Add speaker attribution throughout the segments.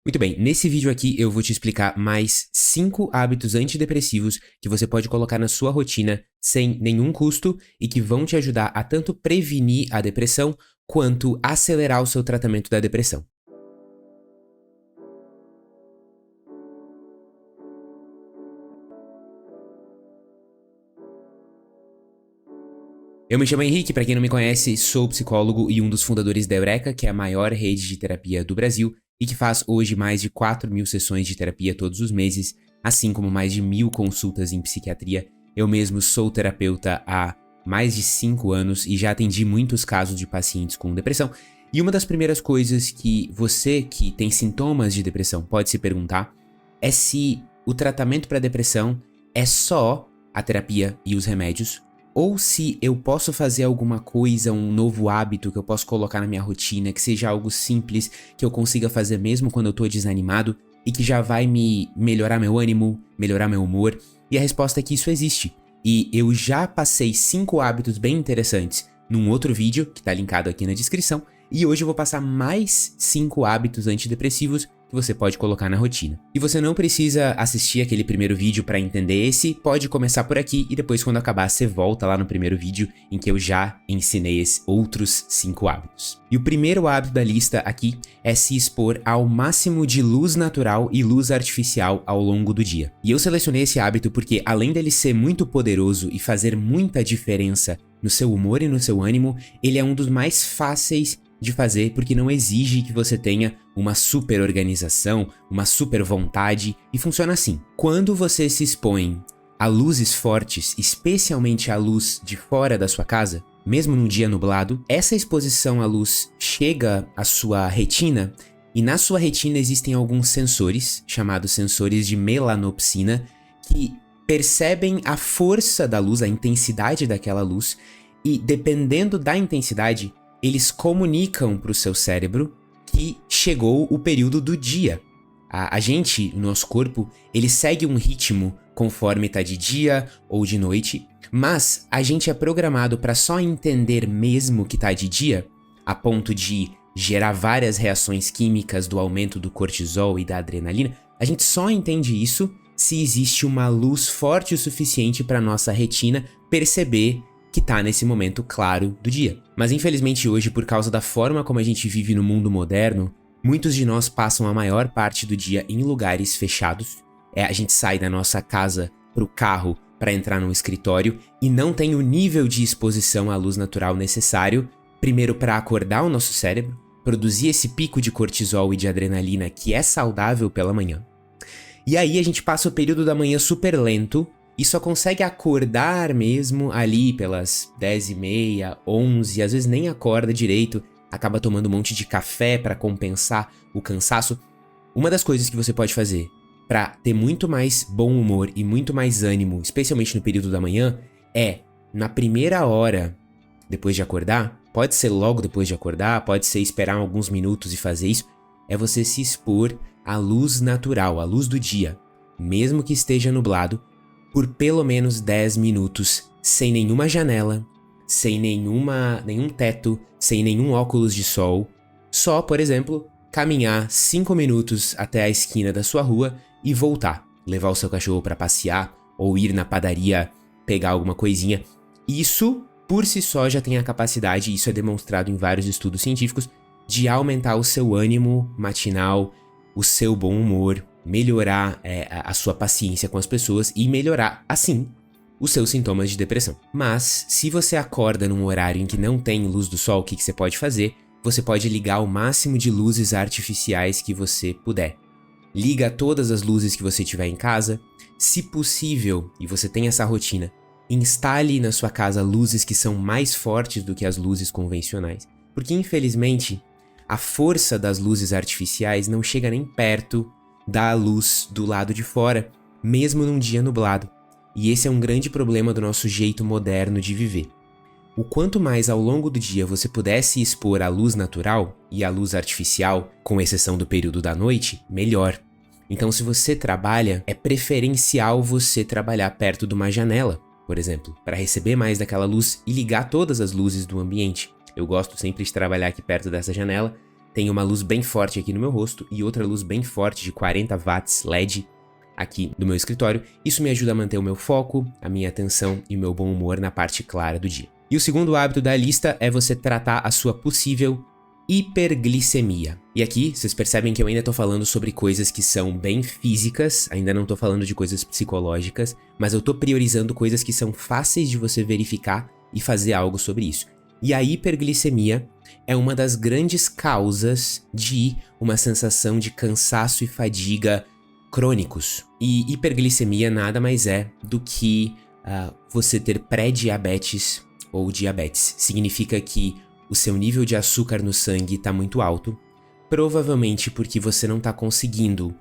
Speaker 1: Muito bem, nesse vídeo aqui eu vou te explicar mais 5 hábitos antidepressivos que você pode colocar na sua rotina sem nenhum custo e que vão te ajudar a tanto prevenir a depressão quanto acelerar o seu tratamento da depressão. Eu me chamo Henrique, para quem não me conhece, sou psicólogo e um dos fundadores da Eureka, que é a maior rede de terapia do Brasil e que faz hoje mais de 4.000 sessões de terapia todos os meses, assim como mais de 1.000 consultas em psiquiatria. Eu mesmo sou terapeuta há mais de 5 anos e já atendi muitos casos de pacientes com depressão. E uma das primeiras coisas que você que tem sintomas de depressão pode se perguntar é se o tratamento para depressão é só a terapia e os remédios, ou se eu posso fazer alguma coisa, um novo hábito que eu posso colocar na minha rotina, que seja algo simples, que eu consiga fazer mesmo quando eu tô desanimado e que já vai me melhorar meu ânimo, melhorar meu humor. E a resposta é que isso existe. E eu já passei 5 hábitos bem interessantes num outro vídeo, que tá linkado aqui na descrição, e hoje eu vou passar mais 5 hábitos antidepressivos que você pode colocar na rotina. E você não precisa assistir aquele primeiro vídeo para entender esse, pode começar por aqui e depois quando acabar você volta lá no primeiro vídeo em que eu já ensinei esses outros 5 hábitos. E o primeiro hábito da lista aqui é se expor ao máximo de luz natural e luz artificial ao longo do dia. E eu selecionei esse hábito porque além dele ser muito poderoso e fazer muita diferença no seu humor e no seu ânimo, ele é um dos mais fáceis de fazer porque não exige que você tenha uma super organização, uma super vontade, e funciona assim. Quando você se expõe a luzes fortes, especialmente a luz de fora da sua casa, mesmo num dia nublado, essa exposição à luz chega à sua retina e na sua retina existem alguns sensores, chamados sensores de melanopsina, que percebem a força da luz, a intensidade daquela luz, e dependendo da intensidade, eles comunicam para o seu cérebro que chegou o período do dia. A gente, o nosso corpo, ele segue um ritmo conforme tá de dia ou de noite, mas a gente é programado para só entender mesmo que tá de dia, a ponto de gerar várias reações químicas do aumento do cortisol e da adrenalina. A gente só entende isso se existe uma luz forte o suficiente para nossa retina perceber que tá nesse momento claro do dia. Mas infelizmente hoje, por causa da forma como a gente vive no mundo moderno, muitos de nós passam a maior parte do dia em lugares fechados. A gente sai da nossa casa pro carro para entrar num escritório e não tem o nível de exposição à luz natural necessário, primeiro para acordar o nosso cérebro, produzir esse pico de cortisol e de adrenalina que é saudável pela manhã. E aí a gente passa o período da manhã super lento, e só consegue acordar mesmo ali pelas 10h30, 11, às vezes nem acorda direito, acaba tomando um monte de café para compensar o cansaço. Uma das coisas que você pode fazer para ter muito mais bom humor e muito mais ânimo, especialmente no período da manhã, é, na primeira hora depois de acordar, pode ser logo depois de acordar, pode ser esperar alguns minutos e fazer isso, é você se expor à luz natural, à luz do dia, mesmo que esteja nublado, por pelo menos 10 minutos, sem nenhuma janela, sem nenhum teto, sem nenhum óculos de sol, só, por exemplo, caminhar 5 minutos até a esquina da sua rua e voltar, levar o seu cachorro para passear ou ir na padaria pegar alguma coisinha. Isso, por si só, já tem a capacidade, isso é demonstrado em vários estudos científicos, de aumentar o seu ânimo matinal, o seu bom humor, melhorar a sua paciência com as pessoas e melhorar, assim, os seus sintomas de depressão. Mas, se você acorda num horário em que não tem luz do sol, o que você pode fazer? Você pode ligar o máximo de luzes artificiais que você puder. Liga todas as luzes que você tiver em casa. Se possível, e você tem essa rotina, instale na sua casa luzes que são mais fortes do que as luzes convencionais. Porque, infelizmente, a força das luzes artificiais não chega nem perto da luz do lado de fora, mesmo num dia nublado. E esse é um grande problema do nosso jeito moderno de viver. O quanto mais ao longo do dia você pudesse expor à luz natural e à luz artificial, com exceção do período da noite, melhor. Então, se você trabalha, é preferencial você trabalhar perto de uma janela, por exemplo, para receber mais daquela luz e ligar todas as luzes do ambiente. Eu gosto sempre de trabalhar aqui perto dessa janela, tem uma luz bem forte aqui no meu rosto e outra luz bem forte de 40 watts LED aqui no meu escritório. Isso me ajuda a manter o meu foco, a minha atenção e o meu bom humor na parte clara do dia. E o segundo hábito da lista é você tratar a sua possível hiperglicemia. E aqui, vocês percebem que eu ainda tô falando sobre coisas que são bem físicas, ainda não tô falando de coisas psicológicas, mas eu tô priorizando coisas que são fáceis de você verificar e fazer algo sobre isso. E a hiperglicemia é uma das grandes causas de uma sensação de cansaço e fadiga crônicos. E hiperglicemia nada mais é do que você ter pré-diabetes ou diabetes. Significa que o seu nível de açúcar no sangue está muito alto, provavelmente porque você não está conseguindo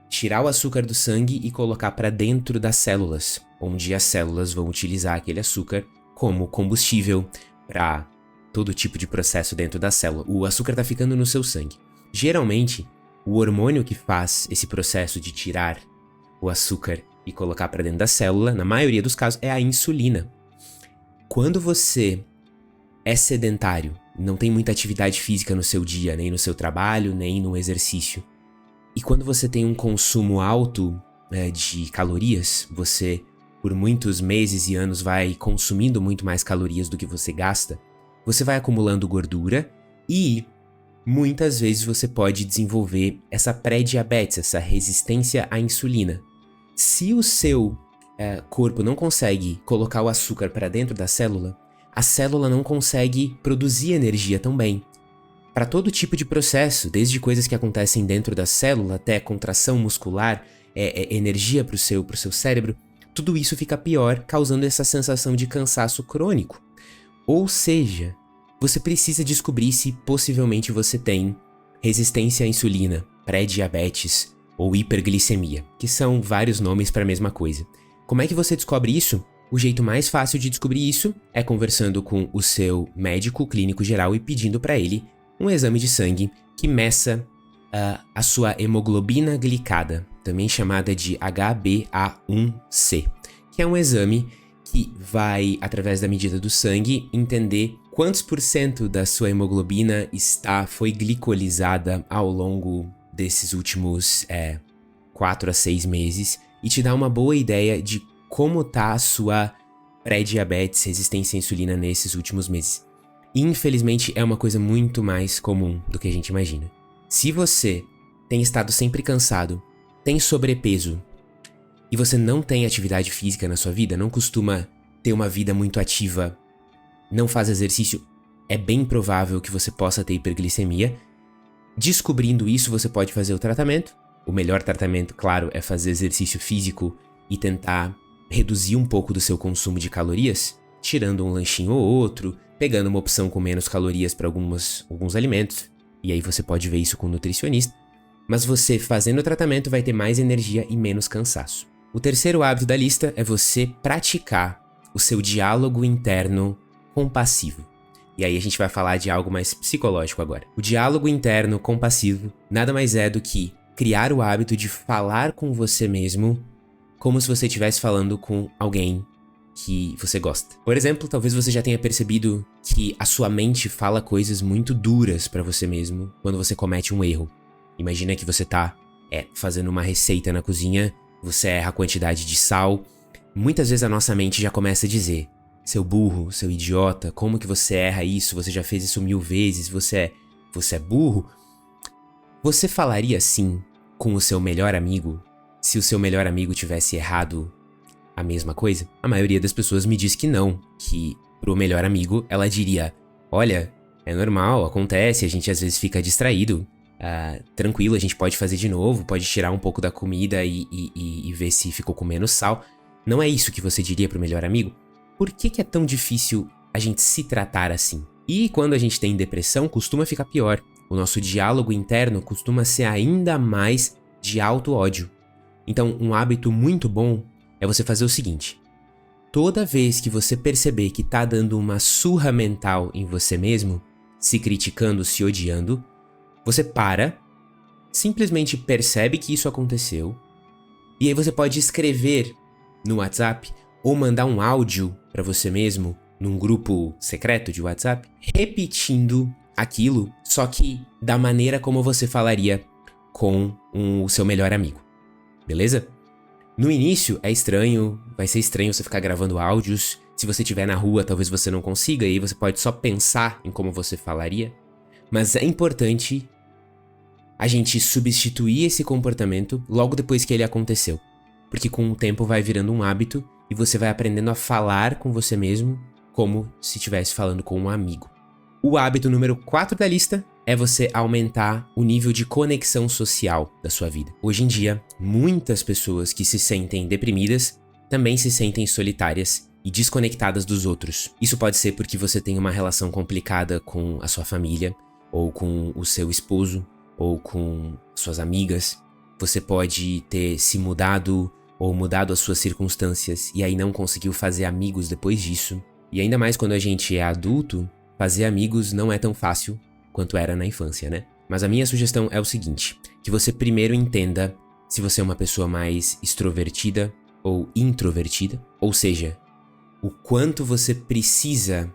Speaker 1: tirar o açúcar do sangue e colocar para dentro das células, onde as células vão utilizar aquele açúcar como combustível para todo tipo de processo dentro da célula. O açúcar está ficando no seu sangue. Geralmente, o hormônio que faz esse processo de tirar o açúcar e colocar para dentro da célula, na maioria dos casos, é a insulina. Quando você é sedentário, não tem muita atividade física no seu dia, nem no seu trabalho, nem no exercício, e quando você tem um consumo alto de calorias, você por muitos meses e anos vai consumindo muito mais calorias do que você gasta, você vai acumulando gordura e muitas vezes você pode desenvolver essa pré-diabetes, essa resistência à insulina. Se o seu corpo não consegue colocar o açúcar para dentro da célula, a célula não consegue produzir energia também. Para todo tipo de processo, desde coisas que acontecem dentro da célula até contração muscular, energia para o seu cérebro, tudo isso fica pior, causando essa sensação de cansaço crônico. Ou seja, você precisa descobrir se possivelmente você tem resistência à insulina, pré-diabetes ou hiperglicemia, que são vários nomes para a mesma coisa. Como é que você descobre isso? O jeito mais fácil de descobrir isso é conversando com o seu médico clínico geral e pedindo para ele um exame de sangue que meça a sua hemoglobina glicada, também chamada de HbA1c, que é um exame que vai, através da medida do sangue, entender quantos % da sua hemoglobina foi glicolizada ao longo desses últimos 4 a 6 meses e te dá uma boa ideia de como tá a sua pré-diabetes, resistência à insulina nesses últimos meses. Infelizmente, é uma coisa muito mais comum do que a gente imagina. Se você tem estado sempre cansado, tem sobrepeso e você não tem atividade física na sua vida, não costuma ter uma vida muito ativa, não faz exercício, é bem provável que você possa ter hiperglicemia. Descobrindo isso, você pode fazer o tratamento. O melhor tratamento, claro, é fazer exercício físico e tentar reduzir um pouco do seu consumo de calorias, tirando um lanchinho ou outro, pegando uma opção com menos calorias para alguns alimentos, e aí você pode ver isso com um nutricionista, mas você fazendo o tratamento vai ter mais energia e menos cansaço. O terceiro hábito da lista é você praticar o seu diálogo interno compassivo. E aí a gente vai falar de algo mais psicológico agora. O diálogo interno compassivo nada mais é do que criar o hábito de falar com você mesmo como se você estivesse falando com alguém que você gosta. Por exemplo, talvez você já tenha percebido que a sua mente fala coisas muito duras pra você mesmo quando você comete um erro. Imagina que você tá fazendo uma receita na cozinha, você erra a quantidade de sal. Muitas vezes a nossa mente já começa a dizer: seu burro, seu idiota, como que você erra isso? Você já fez isso 1000 vezes, você é burro. Você falaria assim com o seu melhor amigo se o seu melhor amigo tivesse errado a mesma coisa? A maioria das pessoas me diz que não, que pro melhor amigo ela diria: olha, é normal, acontece, a gente às vezes fica distraído, tranquilo, a gente pode fazer de novo, pode tirar um pouco da comida e ver se ficou com menos sal. Não é isso que você diria pro melhor amigo? Por que é tão difícil a gente se tratar assim? E quando a gente tem depressão, costuma ficar pior. O nosso diálogo interno costuma ser ainda mais de auto-ódio. Então, um hábito muito bom é você fazer o seguinte: toda vez que você perceber que tá dando uma surra mental em você mesmo, se criticando, se odiando, você para, simplesmente percebe que isso aconteceu, e aí você pode escrever no WhatsApp ou mandar um áudio pra você mesmo num grupo secreto de WhatsApp, repetindo aquilo, só que da maneira como você falaria com o seu melhor amigo, beleza? No início é estranho, vai ser estranho você ficar gravando áudios. Se você estiver na rua, talvez você não consiga, e aí você pode só pensar em como você falaria. Mas é importante a gente substituir esse comportamento logo depois que ele aconteceu. Porque com o tempo vai virando um hábito e você vai aprendendo a falar com você mesmo como se estivesse falando com um amigo. O hábito número 4 da lista é você aumentar o nível de conexão social da sua vida. Hoje em dia, muitas pessoas que se sentem deprimidas também se sentem solitárias e desconectadas dos outros. Isso pode ser porque você tem uma relação complicada com a sua família, ou com o seu esposo, ou com suas amigas. Você pode ter se mudado ou mudado as suas circunstâncias e aí não conseguiu fazer amigos depois disso. E ainda mais quando a gente é adulto, fazer amigos não é tão fácil quanto era na infância, né? Mas a minha sugestão é o seguinte, que você primeiro entenda se você é uma pessoa mais extrovertida ou introvertida, ou seja, o quanto você precisa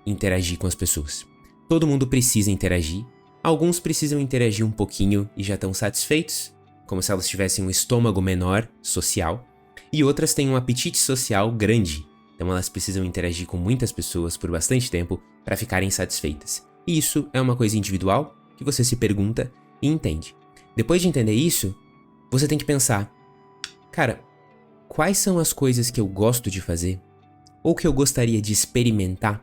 Speaker 1: interagir com as pessoas. Todo mundo precisa interagir, alguns precisam interagir um pouquinho e já estão satisfeitos, como se elas tivessem um estômago menor, social, e outras têm um apetite social grande, então elas precisam interagir com muitas pessoas por bastante tempo para ficarem satisfeitas. E isso é uma coisa individual que você se pergunta e entende. Depois de entender isso, você tem que pensar, cara, quais são as coisas que eu gosto de fazer ou que eu gostaria de experimentar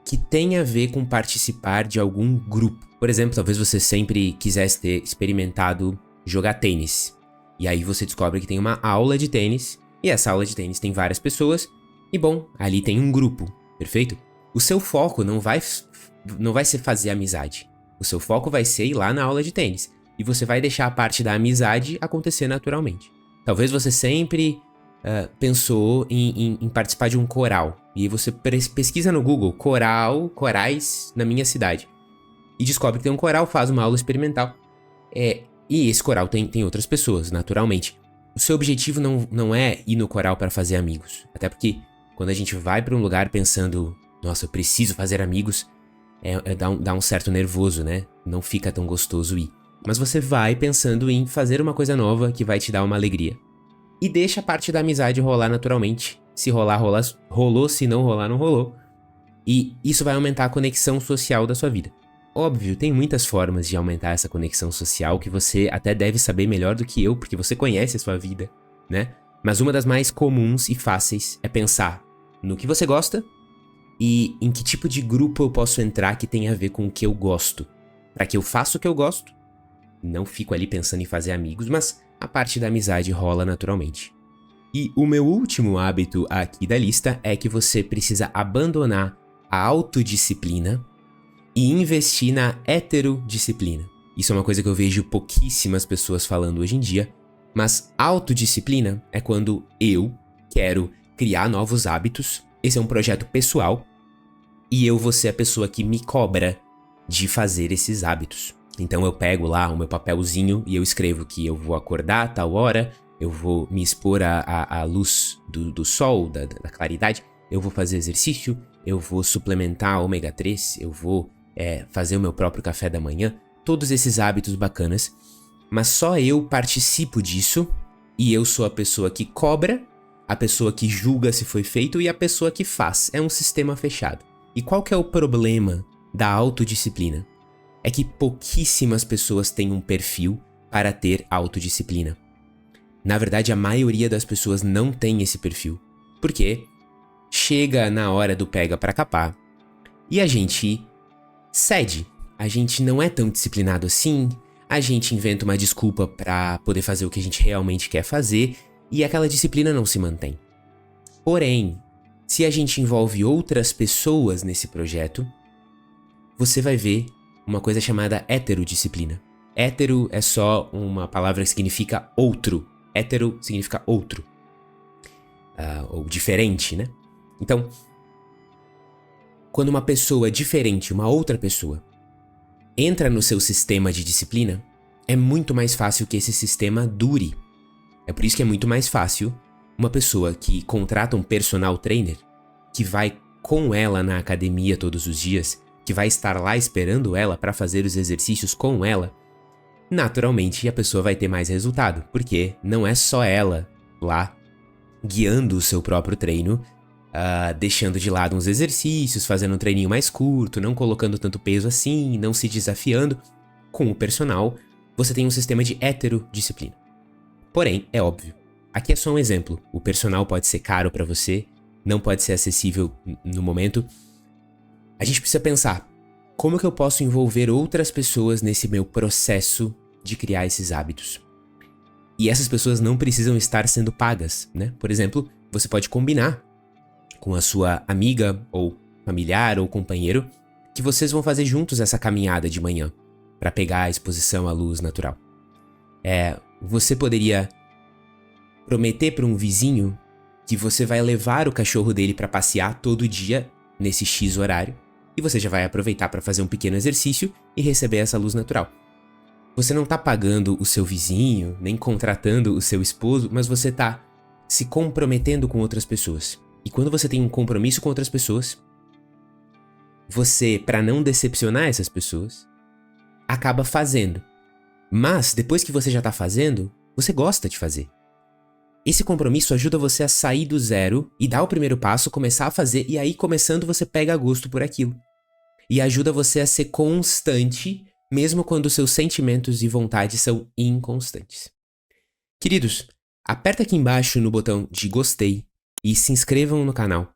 Speaker 1: que tem a ver com participar de algum grupo? Por exemplo, talvez você sempre quisesse ter experimentado jogar tênis. E aí você descobre que tem uma aula de tênis, e essa aula de tênis tem várias pessoas, e bom, ali tem um grupo, perfeito? O seu foco não vai ser fazer amizade. O seu foco vai ser ir lá na aula de tênis. E você vai deixar a parte da amizade acontecer naturalmente. Talvez você sempre pensou em participar de um coral. E aí você pesquisa no Google, corais na minha cidade. E descobre que tem um coral, faz uma aula experimental. E esse coral tem outras pessoas, naturalmente. O seu objetivo não é ir no coral para fazer amigos. Até porque quando a gente vai para um lugar pensando, nossa, eu preciso fazer amigos, dá um certo nervoso, né? Não fica tão gostoso ir. Mas você vai pensando em fazer uma coisa nova que vai te dar uma alegria. E deixa a parte da amizade rolar naturalmente. Se rolar, rolou. Se não rolar, não rolou. E isso vai aumentar a conexão social da sua vida. Óbvio, tem muitas formas de aumentar essa conexão social que você até deve saber melhor do que eu, porque você conhece a sua vida, né? Mas uma das mais comuns e fáceis é pensar no que você gosta e em que tipo de grupo eu posso entrar que tem a ver com o que eu gosto. Para que eu faça o que eu gosto, não fico ali pensando em fazer amigos, mas a parte da amizade rola naturalmente. E o meu último hábito aqui da lista é que você precisa abandonar a autodisciplina e investir na heterodisciplina. Isso é uma coisa que eu vejo pouquíssimas pessoas falando hoje em dia, mas autodisciplina é quando eu quero criar novos hábitos, esse é um projeto pessoal, e eu vou ser a pessoa que me cobra de fazer esses hábitos. Então eu pego lá o meu papelzinho e eu escrevo que eu vou acordar a tal hora, eu vou me expor à luz do sol, da claridade, eu vou fazer exercício, eu vou suplementar ômega 3, eu vou fazer o meu próprio café da manhã, todos esses hábitos bacanas, mas só eu participo disso e eu sou a pessoa que cobra, a pessoa que julga se foi feito e a pessoa que faz. É um sistema fechado. E qual que é o problema da autodisciplina? É que pouquíssimas pessoas têm um perfil para ter autodisciplina. Na verdade, a maioria das pessoas não tem esse perfil, porque chega na hora do pega pra capar e a gente cede. A gente não é tão disciplinado assim, a gente inventa uma desculpa pra poder fazer o que a gente realmente quer fazer e aquela disciplina não se mantém. Porém, se a gente envolve outras pessoas nesse projeto, você vai ver uma coisa chamada heterodisciplina. Hétero é só uma palavra que significa outro. Hétero significa outro. Ou diferente, né? Então, quando uma pessoa diferente, uma outra pessoa, entra no seu sistema de disciplina, é muito mais fácil que esse sistema dure. É por isso que é muito mais fácil uma pessoa que contrata um personal trainer, que vai com ela na academia todos os dias, que vai estar lá esperando ela para fazer os exercícios com ela, naturalmente a pessoa vai ter mais resultado, porque não é só ela lá guiando o seu próprio treino, deixando de lado uns exercícios, fazendo um treininho mais curto, não colocando tanto peso assim, não se desafiando. Com o personal, você tem um sistema de heterodisciplina. Porém, é óbvio, aqui é só um exemplo. O personal pode ser caro para você, não pode ser acessível no momento. A gente precisa pensar, como que eu posso envolver outras pessoas nesse meu processo de criar esses hábitos? E essas pessoas não precisam estar sendo pagas, né? Por exemplo, você pode combinar com a sua amiga ou familiar ou companheiro que vocês vão fazer juntos essa caminhada de manhã para pegar a exposição à luz natural. Você poderia prometer para um vizinho que você vai levar o cachorro dele para passear todo dia nesse X horário e você já vai aproveitar para fazer um pequeno exercício e receber essa luz natural. Você não tá pagando o seu vizinho, nem contratando o seu esposo, mas você tá se comprometendo com outras pessoas. E quando você tem um compromisso com outras pessoas, você, para não decepcionar essas pessoas, acaba fazendo. Mas, depois que você já tá fazendo, você gosta de fazer. Esse compromisso ajuda você a sair do zero e dar o primeiro passo, começar a fazer, e aí começando você pega gosto por aquilo. E ajuda você a ser constante, mesmo quando seus sentimentos e vontades são inconstantes. Queridos, aperta aqui embaixo no botão de gostei e se inscrevam no canal,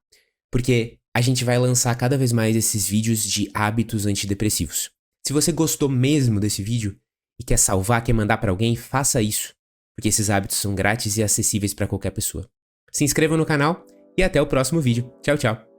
Speaker 1: porque a gente vai lançar cada vez mais esses vídeos de hábitos antidepressivos. Se você gostou mesmo desse vídeo e quer salvar, quer mandar para alguém, faça isso, porque esses hábitos são grátis e acessíveis para qualquer pessoa. Se inscrevam no canal e até o próximo vídeo. Tchau, tchau!